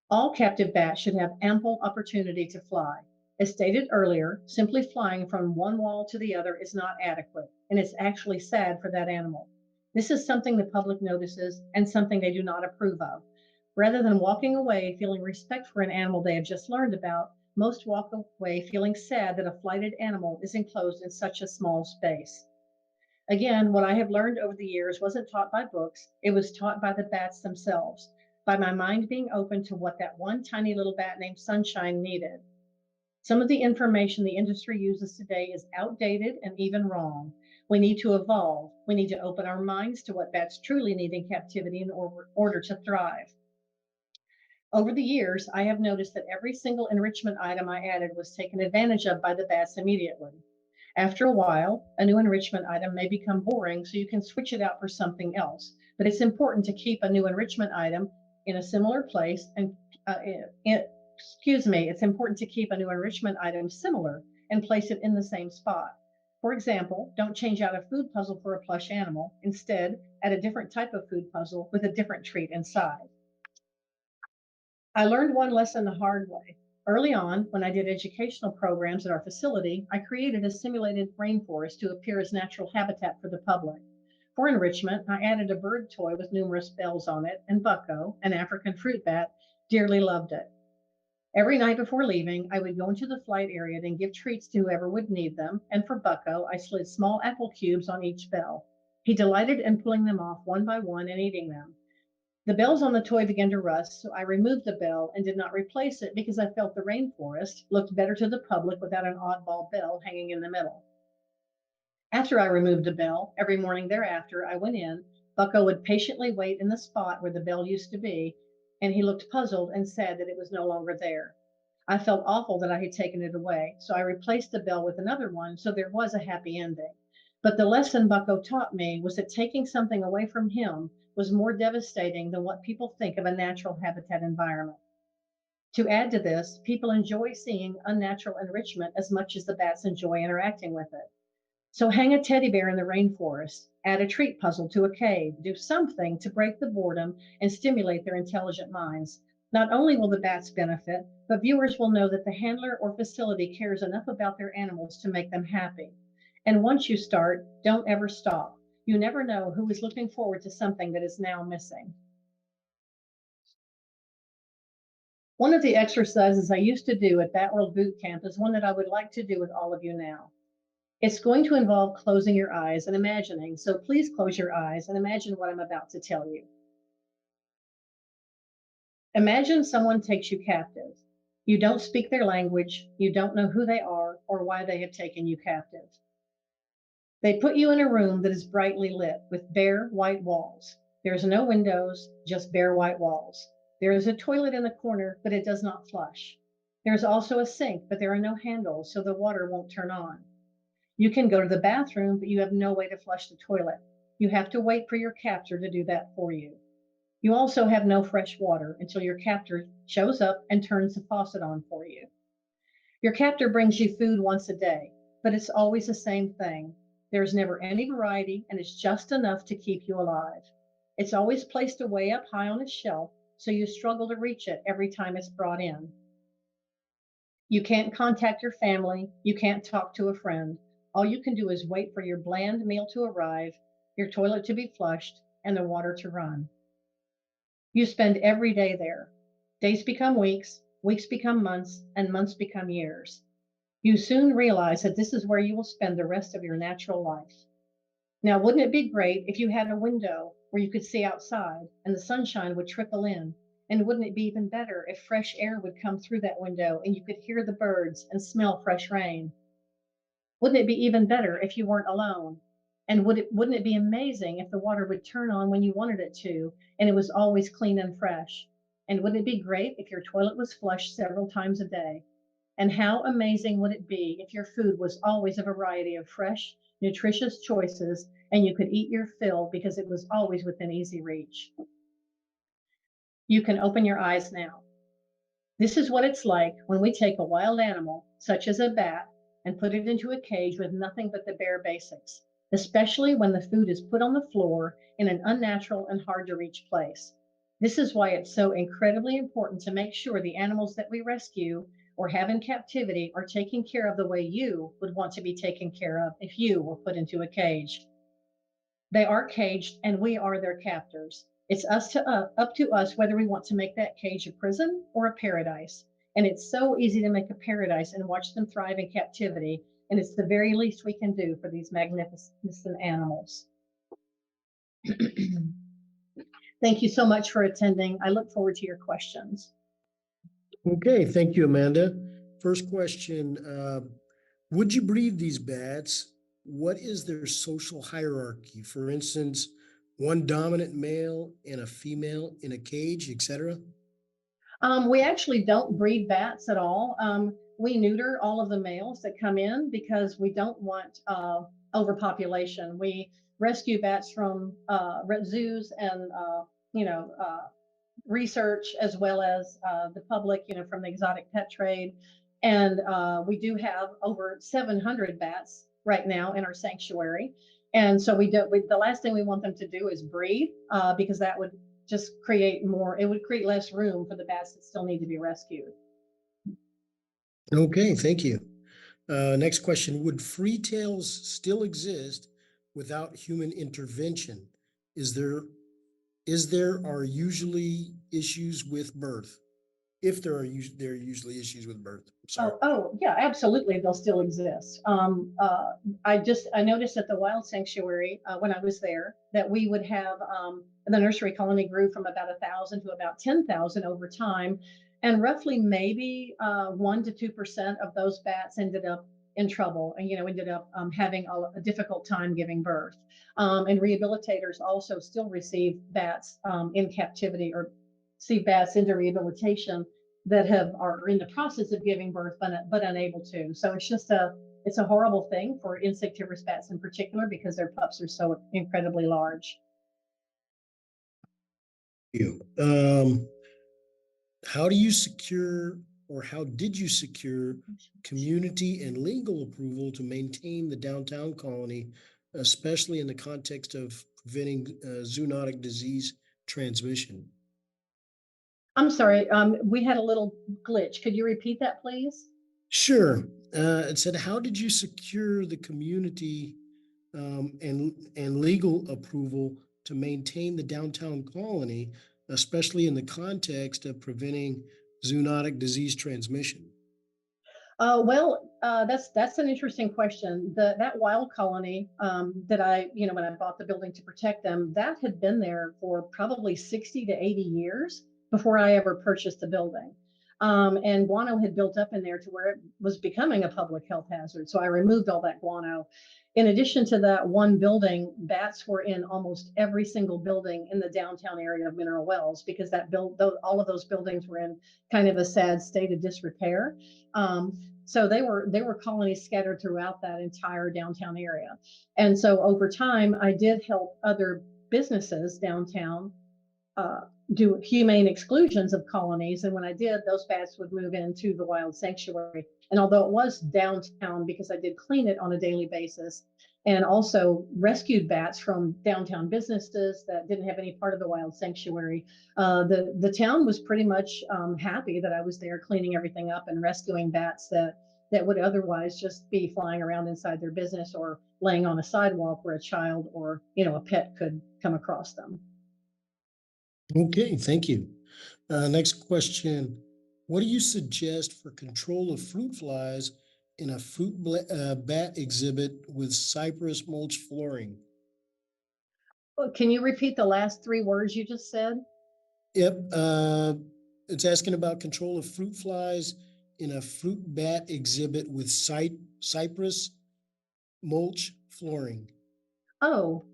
All captive bats should have ample opportunity to fly. As stated earlier, simply flying from one wall to the other is not adequate, and it's actually sad for that animal. This is something the public notices and something they do not approve of. Rather than walking away feeling respect for an animal they have just learned about, most walk away feeling sad that a flighted animal is enclosed in such a small space. Again, what I have learned over the years wasn't taught by books, it was taught by the bats themselves, by my mind being open to what that one tiny little bat named Sunshine needed. Some of the information the industry uses today is outdated and even wrong. We need to evolve. We need to open our minds to what bats truly need in captivity in order to thrive. Over the years, I have noticed that every single enrichment item I added was taken advantage of by the bats immediately. After a while, a new enrichment item may become boring, so you can switch it out for something else. But it's important to keep a new enrichment item in a similar place and it's important to keep a new enrichment item similar and place it in the same spot. For example, don't change out a food puzzle for a plush animal. Instead, add a different type of food puzzle with a different treat inside. I learned one lesson the hard way. Early on, when I did educational programs at our facility, I created a simulated rainforest to appear as natural habitat for the public. For enrichment, I added a bird toy with numerous bells on it, and Bucko, an African fruit bat, dearly loved it. Every night before leaving, I would go into the flight area and give treats to whoever would need them, and for Bucko, I slid small apple cubes on each bell. He delighted in pulling them off one by one and eating them. The bells on the toy began to rust, so I removed the bell and did not replace it because I felt the rainforest looked better to the public without an oddball bell hanging in the middle. After I removed the bell, every morning thereafter, I went in. Bucko would patiently wait in the spot where the bell used to be, and he looked puzzled and sad that it was no longer there. I felt awful that I had taken it away, so I replaced the bell with another one, so there was a happy ending. But the lesson Bucko taught me was that taking something away from him was more devastating than what people think of a natural habitat environment. To add to this, people enjoy seeing unnatural enrichment as much as the bats enjoy interacting with it. So hang a teddy bear in the rainforest, add a treat puzzle to a cave, do something to break the boredom and stimulate their intelligent minds. Not only will the bats benefit, but viewers will know that the handler or facility cares enough about their animals to make them happy. And once you start, don't ever stop. You never know who is looking forward to something that is now missing. One of the exercises I used to do at Bat World Boot Camp is one that I would like to do with all of you now. It's going to involve closing your eyes and imagining, so please close your eyes and imagine what I'm about to tell you. Imagine someone takes you captive. You don't speak their language, you don't know who they are or why they have taken you captive. They put you in a room that is brightly lit with bare white walls. There's no windows, just bare white walls. There is a toilet in the corner, but it does not flush. There's also a sink, but there are no handles, so the water won't turn on. You can go to the bathroom, but you have no way to flush the toilet. You have to wait for your captor to do that for you. You also have no fresh water until your captor shows up and turns the faucet on for you. Your captor brings you food once a day, but it's always the same thing. There's never any variety, and it's just enough to keep you alive. It's always placed away up high on a shelf, so you struggle to reach it every time it's brought in. You can't contact your family. You can't talk to a friend. All you can do is wait for your bland meal to arrive, your toilet to be flushed, and the water to run. You spend every day there. Days become weeks, weeks become months, and months become years. You soon realize that this is where you will spend the rest of your natural life. Now, wouldn't it be great if you had a window where you could see outside and the sunshine would trickle in? And wouldn't it be even better if fresh air would come through that window and you could hear the birds and smell fresh rain? Wouldn't it be even better if you weren't alone? And wouldn't it be amazing if the water would turn on when you wanted it to and it was always clean and fresh? And wouldn't it be great if your toilet was flushed several times a day? And how amazing would it be if your food was always a variety of fresh, nutritious choices and you could eat your fill because it was always within easy reach? You can open your eyes now. This is what it's like when we take a wild animal, such as a bat, and put it into a cage with nothing but the bare basics, especially when the food is put on the floor in an unnatural and hard to reach place. This is why it's so incredibly important to make sure the animals that we rescue or have in captivity are taken care of the way you would want to be taken care of if you were put into a cage. They are caged and we are their captors. It's up to us whether we want to make that cage a prison or a paradise. And it's so easy to make a paradise and watch them thrive in captivity. And it's the very least we can do for these magnificent animals. Thank you so much for attending. I look forward to your questions. Okay, thank you, Amanda. First question, would you breed these bats? What is their social hierarchy? For instance, one dominant male and a female in a cage, etc.? We actually don't breed bats at all. We neuter all of the males that come in because we don't want overpopulation. We rescue bats from zoos and research, as well as the public, from the exotic pet trade. And we do have over 700 bats right now in our sanctuary. And so the last thing we want them to do is breed because that would just it would create less room for the bats that still need to be rescued. Okay, thank you. Next question, would free tails still exist without human intervention? Is there are usually issues with birth? If there are usually issues with birth. Sorry. Oh, yeah, absolutely. They'll still exist. I noticed at the wild sanctuary when I was there that we would have the nursery colony grew from about 1,000 to about 10,000 over time, and roughly maybe 1 to 2% of those bats ended up in trouble and ended up having a difficult time giving birth. And rehabilitators also still receive bats in captivity or see bats into rehabilitation that are in the process of giving birth but unable to. So it's a horrible thing for insectivorous bats in particular because their pups are so incredibly large. How do you secure, or how did you secure community and legal approval to maintain the downtown colony, especially in the context of preventing zoonotic disease transmission? I'm sorry, we had a little glitch. Could you repeat that, please? Sure. It said, how did you secure the community and legal approval to maintain the downtown colony, especially in the context of preventing zoonotic disease transmission? That's an interesting question. That wild colony that when I bought the building to protect them, that had been there for probably 60 to 80 years before I ever purchased the building. And guano had built up in there to where it was becoming a public health hazard. So I removed all that guano. In addition to that one building, bats were in almost every single building in the downtown area of Mineral Wells because all of those buildings were in kind of a sad state of disrepair. So they were colonies scattered throughout that entire downtown area. And so over time, I did help other businesses downtown do humane exclusions of colonies. And when I did, those bats would move into the wild sanctuary. And although it was downtown, because I did clean it on a daily basis and also rescued bats from downtown businesses that didn't have any part of the wild sanctuary, the town was pretty much happy that I was there cleaning everything up and rescuing bats that would otherwise just be flying around inside their business or laying on a sidewalk where a child or a pet could come across them. Okay, thank you. Next question. What do you suggest for control of fruit flies in a fruit bat exhibit with cypress mulch flooring? Can you repeat the last 3 words you just said? Yep. It's asking about control of fruit flies in a fruit bat exhibit with cypress mulch flooring. Oh,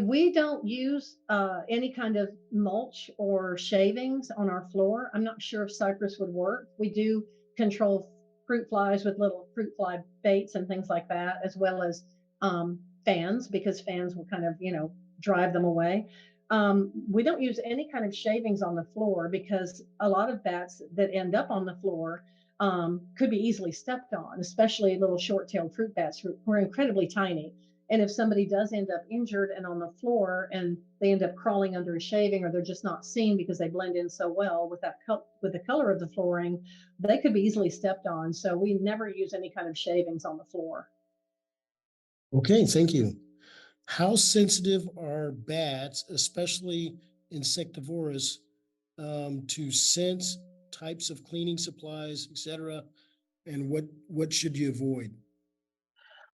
we don't use any kind of mulch or shavings on our floor. I'm not sure if cypress would work. We do control fruit flies with little fruit fly baits and things like that, as well as fans, because fans will kind of, drive them away. We don't use any kind of shavings on the floor because a lot of bats that end up on the floor could be easily stepped on, especially little short-tailed fruit bats who are incredibly tiny. And if somebody does end up injured and on the floor and they end up crawling under a shaving, or they're just not seen because they blend in so well with with the color of the flooring, they could be easily stepped on. So we never use any kind of shavings on the floor. Okay, thank you. How sensitive are bats, especially insectivorous, to scents, types of cleaning supplies, etc., and what should you avoid?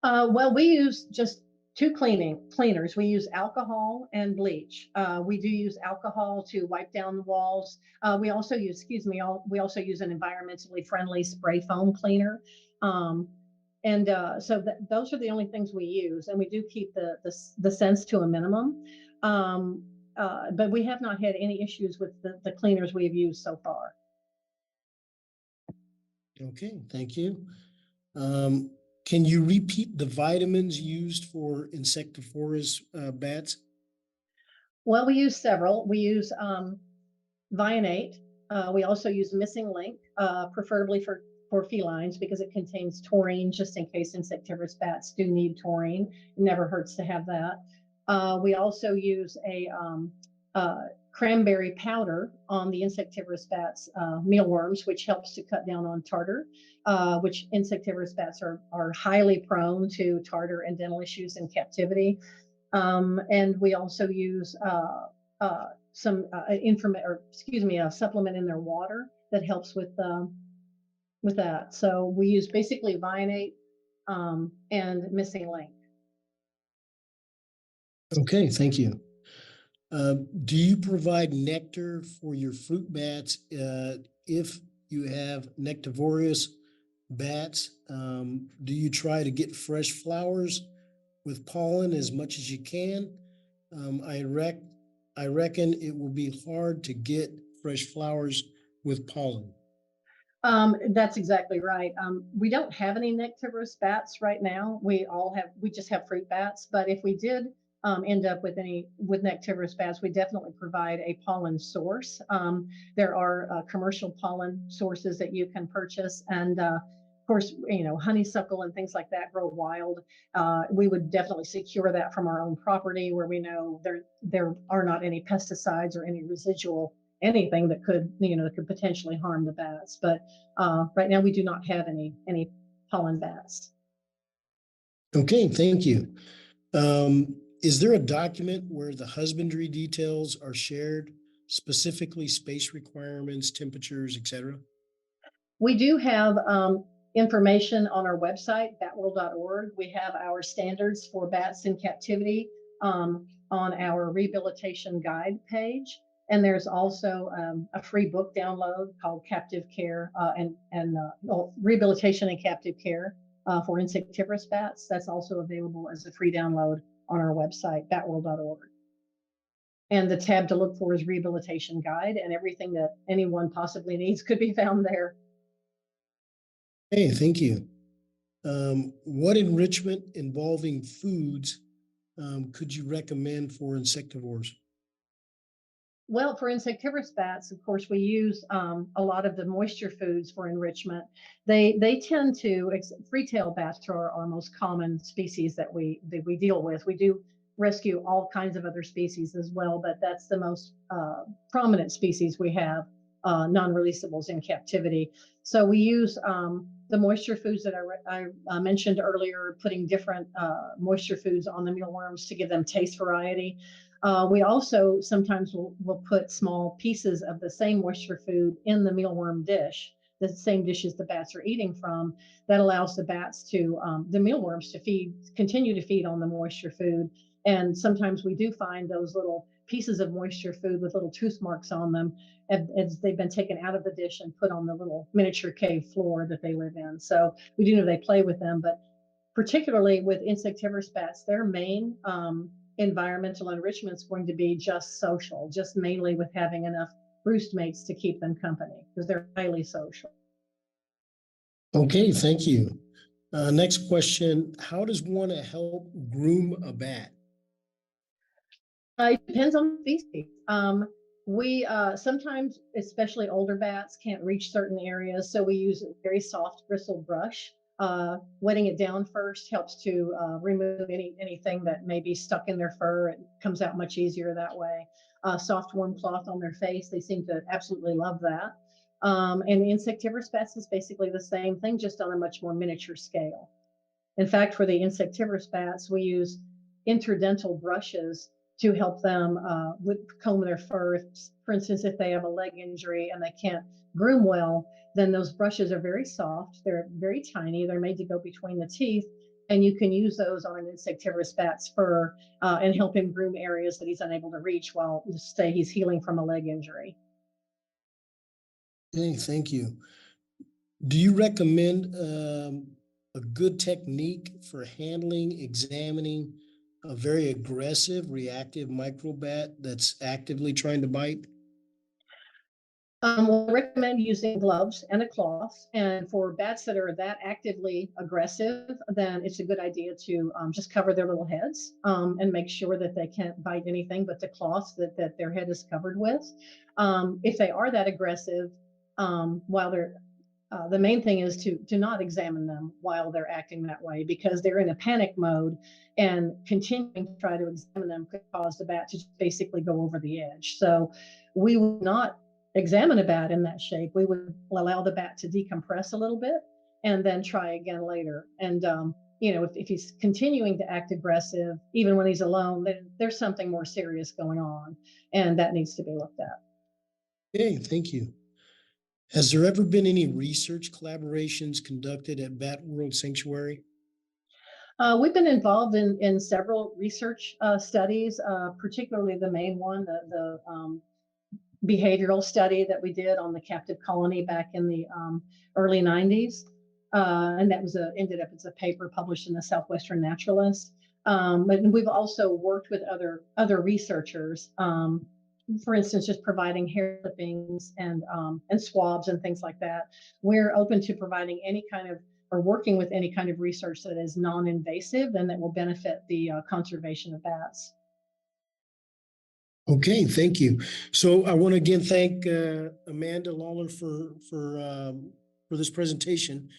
Well, we use just two cleaners. We use alcohol and bleach. We do use alcohol to wipe down the walls. We also use, we also use an environmentally friendly spray foam cleaner. Um, those are the only things we use, and we do keep the scents to a minimum. But we have not had any issues with the cleaners we've used so far. Okay, thank you. Can you repeat the vitamins used for insectivorous bats? Well, we use several. We use Vionate. We also use Missing Link, preferably for felines because it contains taurine, just in case insectivorous bats do need taurine. It never hurts to have that. We also use a cranberry powder on the insectivorous bats' mealworms, which helps to cut down on tartar, which insectivorous bats are highly prone to tartar and dental issues in captivity. And we also use some a supplement in their water that helps with that. So we use basically Vionate and Missing Link. Okay, thank you. Do you provide nectar for your fruit bats if you have nectivorous bats? Do you try to get fresh flowers with pollen as much as you can? I reckon it will be hard to get fresh flowers with pollen. That's exactly right. We don't have any nectivorous bats right now. We just have fruit bats. But if we did end up with nectivorous bats, we definitely provide a pollen source. There are commercial pollen sources that you can purchase, and of course, honeysuckle and things like that grow wild. We would definitely secure that from our own property, where we know there are not any pesticides or any residual anything that could potentially harm the bats. But right now we do not have any pollen bats. Okay, thank you. Is there a document where the husbandry details are shared, specifically space requirements, temperatures, etc.? We do have information on our website, batworld.org. We have our standards for bats in captivity on our rehabilitation guide page. And there's also a free book download called Captive Care Rehabilitation and Captive Care for Insectivorous Bats. That's also available as a free download on our website, batworld.org. And the tab to look for is Rehabilitation Guide, and everything that anyone possibly needs could be found there. Hey, thank you. What enrichment involving foods could you recommend for insectivores? Well, for insectivorous bats, of course, we use a lot of the moisture foods for enrichment. They tend to, free-tailed bats are our most common species that we deal with. We do rescue all kinds of other species as well, but that's the most prominent species we have, non-releasables in captivity. So we use the moisture foods that I mentioned earlier, putting different moisture foods on the mealworms to give them taste variety. We also sometimes will put small pieces of the same moisture food in the mealworm dish, the same dishes the bats are eating from. That allows the bats the mealworms to continue to feed on the moisture food. And sometimes we do find those little pieces of moisture food with little tooth marks on them as they've been taken out of the dish and put on the little miniature cave floor that they live in. So we do know they play with them, but particularly with insectivorous bats, their main environmental enrichment is going to be just social, just mainly with having enough roost mates to keep them company because they're highly social. Okay, thank you. Next question, how does one help groom a bat? It depends on the species. We sometimes, especially older bats, can't reach certain areas, so we use a very soft bristle brush. Wetting it down first helps to remove anything that may be stuck in their fur. It comes out much easier that way. Soft warm cloth on their face, they seem to absolutely love that. And the insectivorous bats is basically the same thing, just on a much more miniature scale. In fact, for the insectivorous bats, we use interdental brushes to help them comb their fur. For instance, if they have a leg injury and they can't groom well, then those brushes are very soft. They're very tiny. They're made to go between the teeth. And you can use those on an insectivorous bat's fur and help him groom areas that he's unable to reach while, say, he's healing from a leg injury. Okay, thank you. Do you recommend a good technique for handling, examining a very aggressive, reactive microbat that's actively trying to bite? We'll recommend using gloves and a cloth. And for bats that are that actively aggressive, then it's a good idea to just cover their little heads and make sure that they can't bite anything but the cloth that their head is covered with. If they are that aggressive, while they're the main thing is to not examine them while they're acting that way, because they're in a panic mode, and continuing to try to examine them could cause the bat to just basically go over the edge. So we would not examine a bat in that shape. We would allow the bat to decompress a little bit and then try again later. And if he's continuing to act aggressive, even when he's alone, then there's something more serious going on, and that needs to be looked at. Okay, thank you. Has there ever been any research collaborations conducted at Bat World Sanctuary? We've been involved in several research studies, particularly the main one, the behavioral study that we did on the captive colony back in the early 90s. And that was ended up as a paper published in the Southwestern Naturalist. But we've also worked with other researchers, for instance, just providing hair clippings and swabs and things like that. We're open to providing any kind of, or working with any kind of research that is non-invasive and that will benefit the conservation of bats. Okay, thank you. So I want to again thank Amanda Lollar for this presentation.